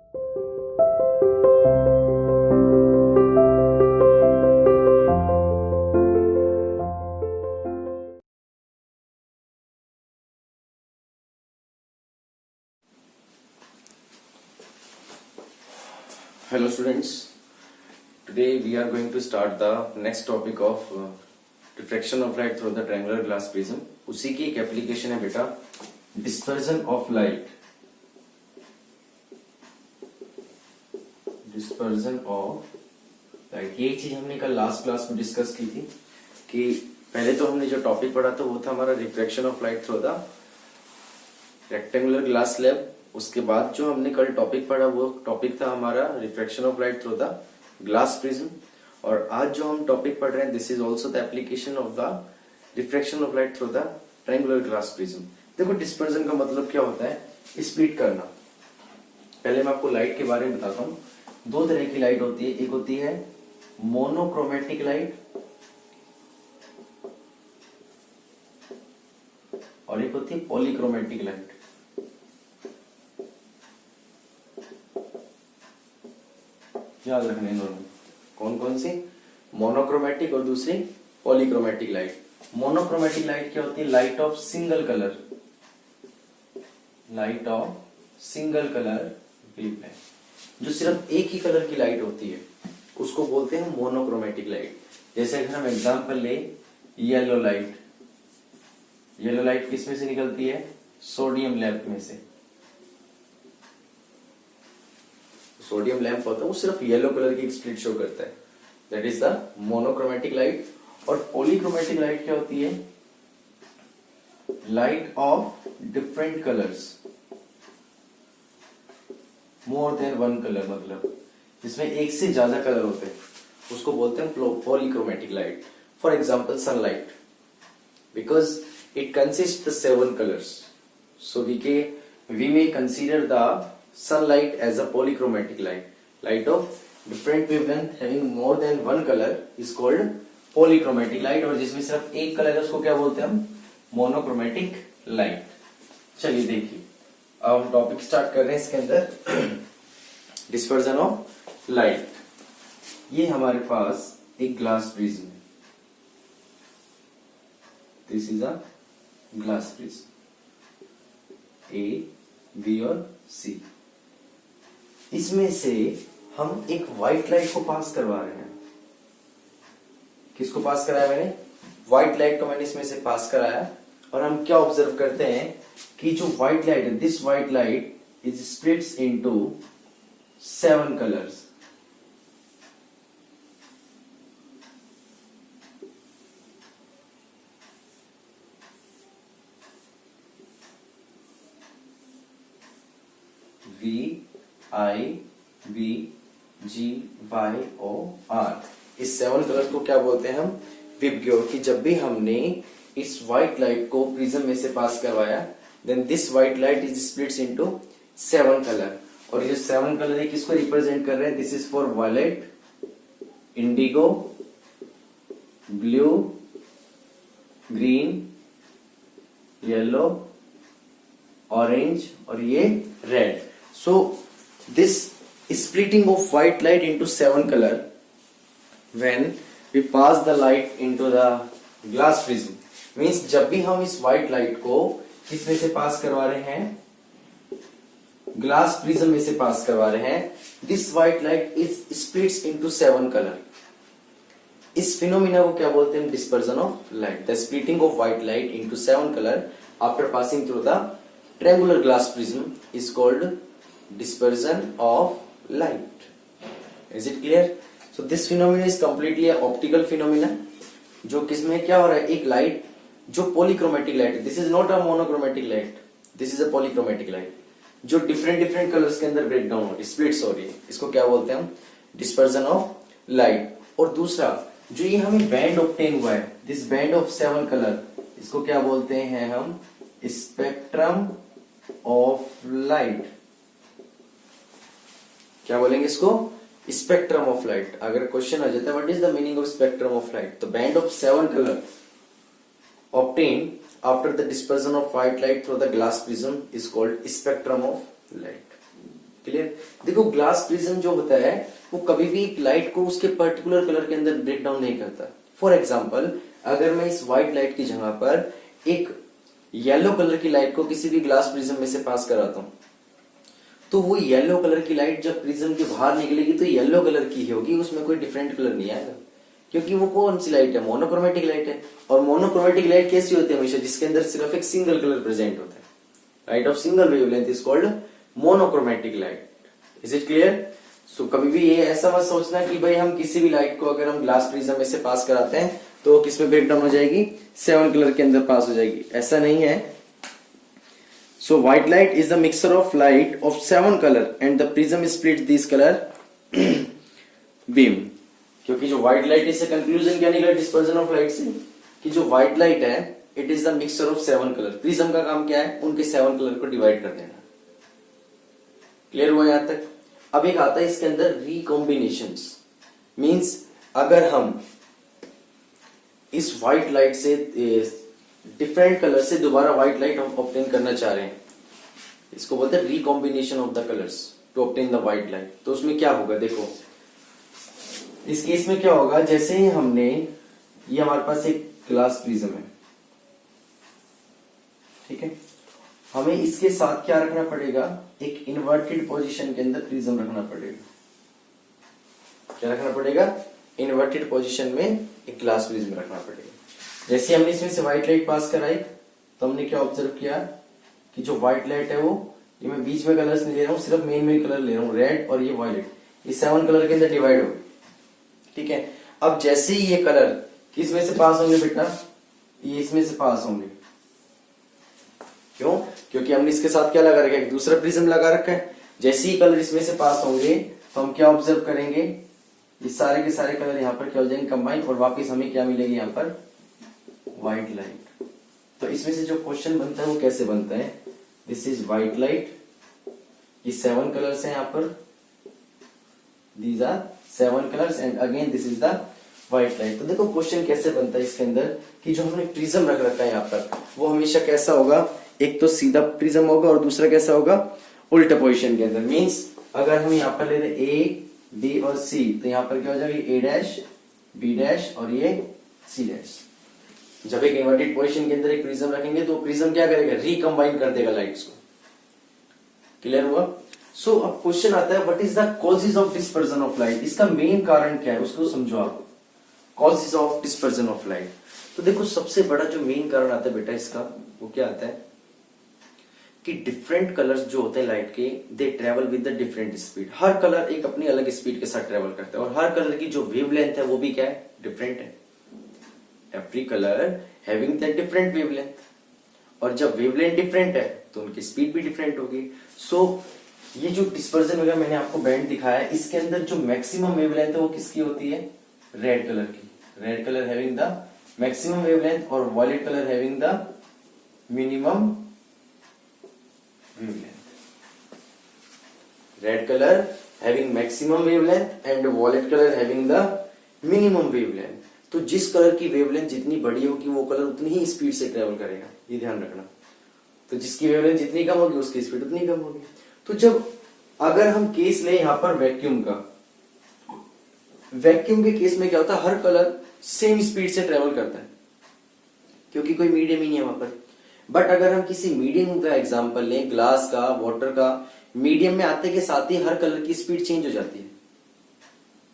Hello students, today we are going to start the next topic of refraction of light through the triangular glass prism. उसी की एक application है बेटा, dispersion of light. Dispersion of light, ये चीज हमने कल लास्ट क्लास में डिस्कस की थी कि पहले तो हमने जो टॉपिक पढ़ा था वो था हमारा refraction of light through the rectangular glass slab. उसके बाद जो हमने कल टॉपिक पढ़ा वो टॉपिक था हमारा refraction of light through the glass prism. और आज जो हम टॉपिक पढ़ रहे हैं this is also the application of the refraction of light through the triangular glass prism. देखो डिस्पर्जन का मतलब क्या होता है, स्प्लिट करना. पहले मैं आपको लाइट के बारे में बताता हूँ. दो तरह की लाइट होती है, एक होती है मोनोक्रोमेटिक लाइट और एक होती है पॉलीक्रोमेटिक लाइट. याद रखने दोनों कौन कौन सी, मोनोक्रोमेटिक और दूसरी पॉलीक्रोमेटिक लाइट. मोनोक्रोमेटिक लाइट क्या होती है, light of single colour, light of single colour जो सिर्फ एक ही कलर की लाइट होती है उसको बोलते हैं मोनोक्रोमेटिक लाइट. जैसे अगर हम एग्जांपल ले येलो लाइट, येलो लाइट किस में से निकलती है, सोडियम लैंप में से. सोडियम लैंप होता है वो सिर्फ येलो कलर की स्प्लिट शो करता है, that is the monochromatic light. और पॉलीक्रोमेटिक लाइट क्या होती है, light of different colours, more than one colour, मतलब जिसमें एक से ज्यादा कलर होते हैं उसको बोलते हैं polychromatic light. For example sunlight, because it consists the 7 colors, so we may consider the sunlight as a polychromatic light. Light of different wavelength having more than one color is called polychromatic light. और जिसमें सिर्फ एक colour है उसको क्या बोलते हैं हम, मोनोक्रोमेटिक लाइट. चलिए देखिए अब हम टॉपिक स्टार्ट कर रहे हैं. इसके अंदर डिस्पर्जन ऑफ लाइट. ये हमारे पास एक ग्लास प्रिज्म है, this is a glass prism A, B और सी. इसमें से हम एक व्हाइट लाइट को पास करवा रहे हैं. किसको पास कराया मैंने, व्हाइट लाइट को मैंने इसमें से पास कराया. और हम क्या ऑब्जर्व करते हैं कि जो व्हाइट लाइट है, this white light is splits into 7 colours. V I V G Y O R. इस 7 कलर को क्या बोलते हैं हम, विबग्योर. कि जब भी हमने इस व्हाइट लाइट को प्रिज्म में से पास करवाया then this white light is splits into 7 colour. और ये 7 कलर है किसको रिप्रेजेंट कर रहे हैं, this is for violet, indigo, blue, green, yellow, orange और ये red. So this splitting of white light into 7 color when we pass the light into the glass prism means जब भी हम इस white light को किस में से पास करवा रहे हैं, ग्लास प्रिज्म में से पास करवा रहे हैं, this white light is splits into 7 color. इस फिनोमिना को क्या बोलते हैं, dispersion of light. The splitting of white light into 7 color after passing through the triangular glass prism is called dispersion of light. Is it clear? So this phenomena is completely a optical phenomena. जो किसमें क्या हो रहा है, एक light जो polychromatic light है, this is not a monochromatic light, this is a polychromatic light, जो डिफरेंट कलर्स के अंदर ब्रेक डाउन हो रही है, स्प्लिट्स हो रही है, इसको क्या बोलते हैं हम, डिस्पर्जन ऑफ लाइट. और दूसरा जो ये हमें बैंड ऑब्टेन हुआ है, दिस बैंड ऑफ 7 कलर, इसको क्या बोलते हैं हम, स्पेक्ट्रम ऑफ लाइट. क्या बोलेंगे इसको, स्पेक्ट्रम ऑफ लाइट. अगर क्वेश्चन आ जाता है what is the meaning of spectrum of light, तो band of 7 colour obtained after the dispersion of white light through the glass prism is called spectrum of light. Clear. देखो glass prism जो होता है वो कभी भी लाइट को उसके पर्टिकुलर कलर के अंदर ब्रेक डाउन नहीं करता। फॉर एग्जाम्पल अगर मैं इस व्हाइट लाइट की जगह पर एक येलो कलर की लाइट को किसी भी ग्लास प्रिज्म में से पास कराता हूं, तो वो येलो कलर की लाइट जब प्रिज्म के बाहर निकलेगी तो येलो कलर की होगी, उसमें कोई डिफरेंट कलर नहीं आएगा, क्योंकि वो कौन सी लाइट है, मोनोक्रोमेटिक लाइट है। और मोनोक्रोमेटिक लाइट कैसी होती है हमेशा, जिसके अंदर सिर्फ एक सिंगल कलर प्रेजेंट होता है। Light of single wavelength is called monochromatic light. Is it clear. So कभी भी ये ऐसा मत सोचना कि भाई हम किसी भी लाइट को अगर हम ग्लास प्रिज्म में से पास कराते हैं तो किस में ब्रेक डाउन हो जाएगी, 7 कलर के अंदर पास हो जाएगी, ऐसा नहीं है। So white light is the mixture of light of 7 color and the prism splits this color beam। क्योंकि जो white light इससे कंक्लूजन क्या निकला dispersion of light से, कि जो white light है it is the mixture of 7 color। prism का काम क्या है, उनके 7 कलर को डिवाइड कर देना। क्लियर हुआ यहां तक। अब एक आता है इसके अंदर रिकॉम्बिनेशंस, मींस अगर हम इस व्हाइट लाइट से डिफरेंट कलर से दोबारा व्हाइट लाइट हम ऑब्टेन करना चाह रहे हैं, इसको बोलते हैं recombination of the colours to obtain the white light. तो उसमें क्या होगा, देखो इस केस में क्या होगा, जैसे ही हमने ये हमारे पास एक ग्लास प्रिज्म है, ठीक है, हमें इसके साथ क्या रखना पड़ेगा, एक इन्वर्टेड पोजीशन के अंदर प्रिज्म रखना पड़ेगा। क्या रखना पड़ेगा, इन्वर्टेड पोजीशन में एक ग्लास प्रिज्म रखना पड़ेगा। जैसे हमने इसमें से व्हाइट लाइट पास कराई तो हमने क्या ऑब्जर्व किया कि जो व्हाइट लाइट है वो, ये मैं बीच में कलर्स नहीं ले रहा हूँ, सिर्फ मेन कलर ले रहा हूँ, रेड और ये वायलेट, ये 7 कलर के अंदर डिवाइड हो, ठीक है। अब जैसे ही ये कलर किस में से पास होंगे बेटा, ये इसमें से पास होंगे। क्यों, क्योंकि हमने इसके साथ क्या लगा रखा है, दूसरा प्रिज्म लगा रखा है। जैसे ही कलर इसमें से पास होंगे तो हम क्या ऑब्जर्व करेंगे, ये सारे के सारे कलर यहाँ पर क्या हो जाएंगे, कंबाइन, और वापिस हमें क्या मिलेगी यहाँ पर, व्हाइट लाइट। तो इसमें से जो क्वेश्चन बनता है वो कैसे बनता है, दिस इज व्हाइट लाइट, ये 7 कलर्स हैं यहाँ पर, these are 7 colours and again this is the white light. तो देखो क्वेश्चन कैसे बनता है इसके अंदर, कि जो हमने प्रिज्म रख रखा है यहाँ पर वो हमेशा कैसा होगा, एक तो सीधा प्रिज्म होगा और दूसरा कैसा होगा, उल्टा पोजिशन के अंदर। मीन्स अगर हम यहाँ पर ले रहे ए बी और सी, तो यहाँ पर क्या हो जाएगा, ए डैश बी डैश और ये सी डैश। जब एक इन्वर्टेड पोजीशन के अंदर एक प्रिज्म रखेंगे तो प्रिज्म क्या करेगा, रिकंबाइन कर देगा लाइट्स को। क्लियर हुआ। सो अब क्वेश्चन आता है, what is the causes of dispersion of light. इसका मेन कारण क्या है उसको समझो आप, causes of dispersion of light. तो देखो सबसे बड़ा जो मेन कारण आता है बेटा इसका, वो क्या आता है कि डिफरेंट कलर्स जो होते हैं लाइट के, they travel with the different speed. Her colour एक अपनी अलग स्पीड के साथ ट्रेवल करता है, और हर कलर की जो वेवलेंथ है वो भी क्या है, डिफरेंट है। Every color having that different wavelength, और जब वेवलेंथ डिफरेंट है तो उनकी स्पीड भी डिफरेंट होगी। सो ये जो डिस्पर्जन वगैरह मैंने आपको बैंड दिखाया है, इसके अंदर जो मैक्सिमम वेवलेंथ है वो किसकी होती है, रेड कलर की। Red colour having the maximum wavelength और violet colour having the minimum wavelength. Red colour having maximum wavelength and violet colour having the minimum wavelength. तो जिस कलर की वेवलेंथ जितनी बड़ी होगी वो कलर उतनी ही स्पीड से ट्रेवल करेगा, ये ध्यान रखना। तो जिसकी वेवलेंथ जितनी कम होगी उसकी स्पीड उतनी कम होगी। तो जब अगर हम केस लें यहां पर वैक्यूम का, वैक्यूम के केस में क्या होता है, हर कलर सेम स्पीड से ट्रेवल करता है क्योंकि कोई मीडियम ही नहीं है वहां पर। बट अगर हम किसी मीडियम का एग्जांपल लें, ग्लास का, वाटर का, मीडियम में आते के साथ ही हर कलर की स्पीड चेंज हो जाती है।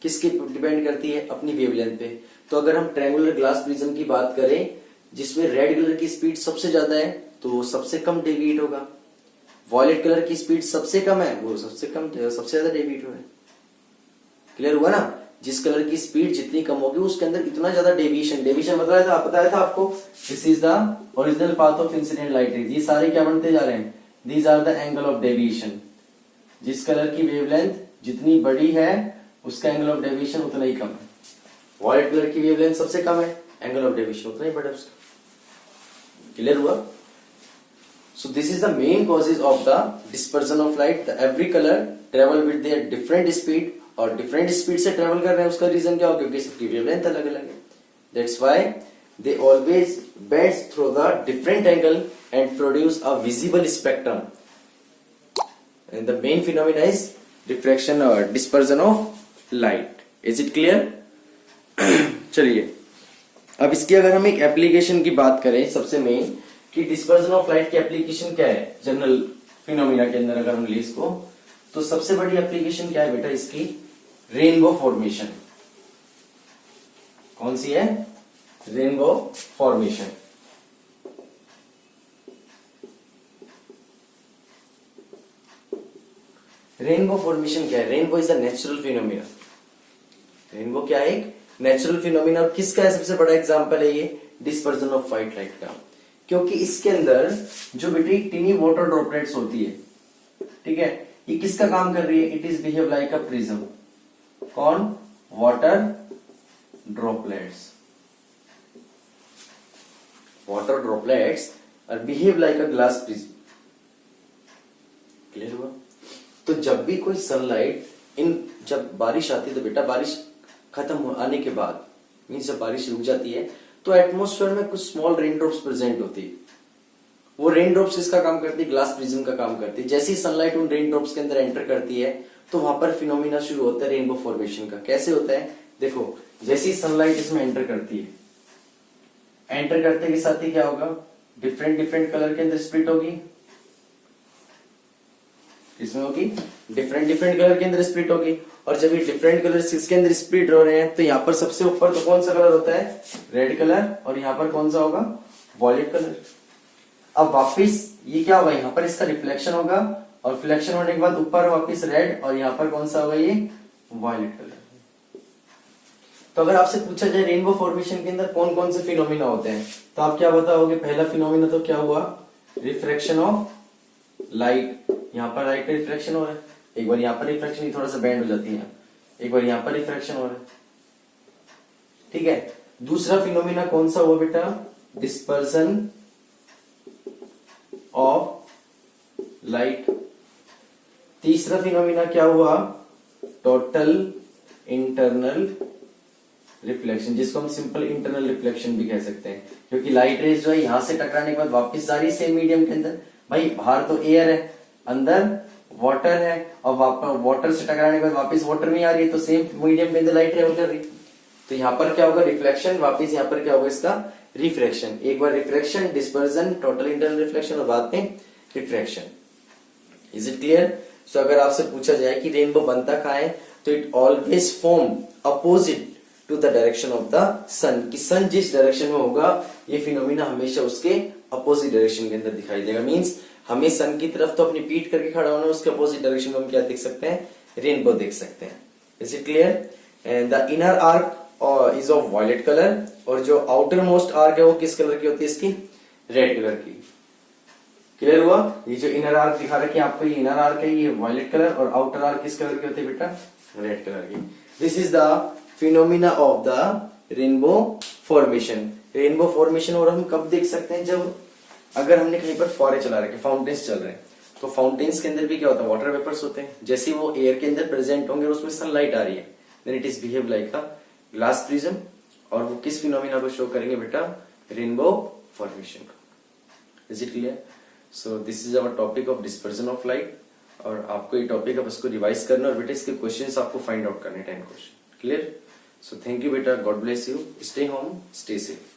किसकी डिपेंड करती है, अपनी वेवलेंथ पे। तो अगर हम ट्रायंगुलर ग्लास प्रिज्म की बात करें जिसमें रेड कलर की स्पीड सबसे ज्यादा है तो वो सबसे कम डेविएट होगा। वॉयलेट कलर की स्पीड सबसे कम है, वो सबसे ज्यादा डेविएट होगा। क्लियर हुआ ना। जिस कलर की स्पीड जितनी कम होगी उसके अंदर इतना ज्यादा डेविएशन बताया था आपको। This is the original path of incident light. ये सारे क्या बनते जा रहे हैं, these are the angle of deviation. जिस कलर की वेवलेंथ जितनी बड़ी है उसका एंगल ऑफ डेविएशन उतना ही कम है। वॉयलेट कलर की वेवलेंथ सबसे कम है, एंगल ऑफ डेविएशन उतना ही बड़ा है उसका। क्लियर हुआ। So this is the main causes of the dispersion of light. The every color travel with their different speed और different speed से travel कर रहे हैं। उसका रीजन क्या हो, क्योंकि सबकी वेवलेंथ अलग अलग है। That's why they always bend through the different angle and produce a visible spectrum. And the main phenomena is diffraction or dispersion of light. Is it clear? चलिए, अब इसकी अगर हम एक एप्लीकेशन की बात करें, सबसे मेन कि डिस्पर्जन ऑफ लाइट की एप्लीकेशन क्या है जनरल फिनोमिना के अंदर, अगर हम ले इसको, तो सबसे बड़ी एप्लीकेशन क्या है बेटा इसकी? Rainbow formation. कौन सी है? Rainbow formation. रेनबो फॉर्मेशन क्या है? Rainbow is a natural phenomena. Rainbow क्या है? एक नेचुरल फिनोमिना। और किसका है सबसे बड़ा एग्जांपल है ये? डिस्पर्जन ऑफ व्हाइट लाइट का। क्योंकि इसके अंदर जो बेटी टिनी वाटर ड्रॉपलेट्स होती है, ठीक है, ये किसका काम कर रही है? It is behave like a prism. कौन? Water droplets. Water droplets are behave like a glass prism. Clear हुआ? तो जब भी कोई सनलाइट जब बारिश आती है तो बेटा बारिश खत्म आने के बाद, मीन्स जब बारिश रुक जाती है, तो एटमॉस्फेयर में कुछ स्मॉल रेन ड्रॉप्स प्रेजेंट होती है। वो रेन ड्रॉप्स किसका काम करती है? ग्लास प्रिज्म का काम करती है। जैसे ही सनलाइट उन रेन ड्रॉप्स के अंदर एंटर करती है तो वहां पर फिनोमिना शुरू होता है रेनबो फॉर्मेशन का। कैसे होता है? देखो, जैसे ही सनलाइट इसमें एंटर करती है, एंटर करते के साथ ही क्या होगा? डिफरेंट डिफरेंट कलर के अंदर स्प्लिट होगी। इसमें होगी डिफरेंट डिफरेंट कलर के अंदर स्प्लिट होगी। और जब ये डिफरेंट कलर इसके अंदर स्प्लिट हो रहे हैं तो यहाँ पर सबसे ऊपर तो कौन सा कलर होता है? Red colour. और यहाँ पर कौन सा होगा? Violet colour. अब वापिस ये क्या होगा? यहाँ पर इसका रिफ्लेक्शन होगा और रिफ्लेक्शन होने के बाद ऊपर वापिस रेड, और यहाँ पर कौन सा होगा? ये वॉयलेट कलर। तो अगर आपसे पूछा जाए रेनबो फॉर्मेशन के अंदर कौन कौन से फिनोमिना होते हैं, तो आप क्या बताओगे? पहला फिनोमिना तो क्या हुआ? Refraction of light. यहाँ पर लाइट का रिफ्लेक्शन हो रहा है, एक बार यहाँ पर रिफ्लेक्शन थोड़ा सा बैंड हो जाती है, एक बार यहाँ पर रिफ्लेक्शन हो रहा है, ठीक है। दूसरा फिनोमिना कौन सा हुआ बेटा? Dispersion of light. तीसरा फिनोमिना क्या हुआ? टोटल इंटरनल रिफ्लेक्शन, जिसको हम सिंपल इंटरनल रिफ्लेक्शन भी कह सकते हैं, क्योंकि लाइट रेज जो है यहां से टकराने के बाद वापस जा रही है सेम मीडियम के अंदर। भाई बाहर तो एयर है, अंदर वाटर है, और वाटर से टकराने के बाद वापस वाटर में आ रही है, तो सेम मीडियम के अंदर लाइट ट्रेवल कर रही है। तो यहाँ पर क्या होगा? रिफ्लेक्शन। वापस यहाँ पर क्या होगा? इसका रिफ्रैक्शन। एक बार refraction, dispersion, total internal reflection और बाद में refraction. Is it clear? So अगर आपसे पूछा जाए कि रेनबो बनता कहाँ है, तो it always form opposite to the direction of the sun. कि सन जिस डायरेक्शन में होगा ये फिनोमिना हमेशा उसके अपोजिट डायरेक्शन के अंदर दिखाई देगा। मींस हमें सन की तरफ तो अपनी पीठ करके खड़ा होना है, उसके अपोजिट डायरेक्शन में हम क्या देख सकते हैं? रेनबो देख सकते हैं। Is it clear? And the inner arc is of violet colour, और जो आउटर मोस्ट आर्क है वो किस कलर की होती है? इसकी रेड कलर की। क्लियर हुआ? ये जो इनर आर्क दिखा रखी है आपको, ये इनर आर्क है, ये वायलेट कलर, और आउटर आर्क किस कलर की होती है बेटा? रेड कलर की। This is the phenomena of the rainbow formation. Rainbow formation और हम कब देख सकते हैं? जब अगर हमने कहीं पर फौरे चला रखे, फाउंटेन्स चल रहे हैं, तो फाउंटेन्स के अंदर भी क्या होता है? वाटर वेपर्स होते हैं। जैसे वो एयर के अंदर प्रेजेंट होंगे और उसमें सनलाइट आ रही है, then it is behave like a glass prism. और वो किस फिनोमिना को शो करेंगे बेटा? रेनबो फॉर्मेशन को। Is it clear? So this is our topic of dispersion of light. और आपको ये टॉपिक अब इसको रिवाइज करना और बेटा इसके क्वेश्चंस आपको फाइंड आउट करने 10 question. Clear? So thank you बेटा, God bless you, stay home, stay safe.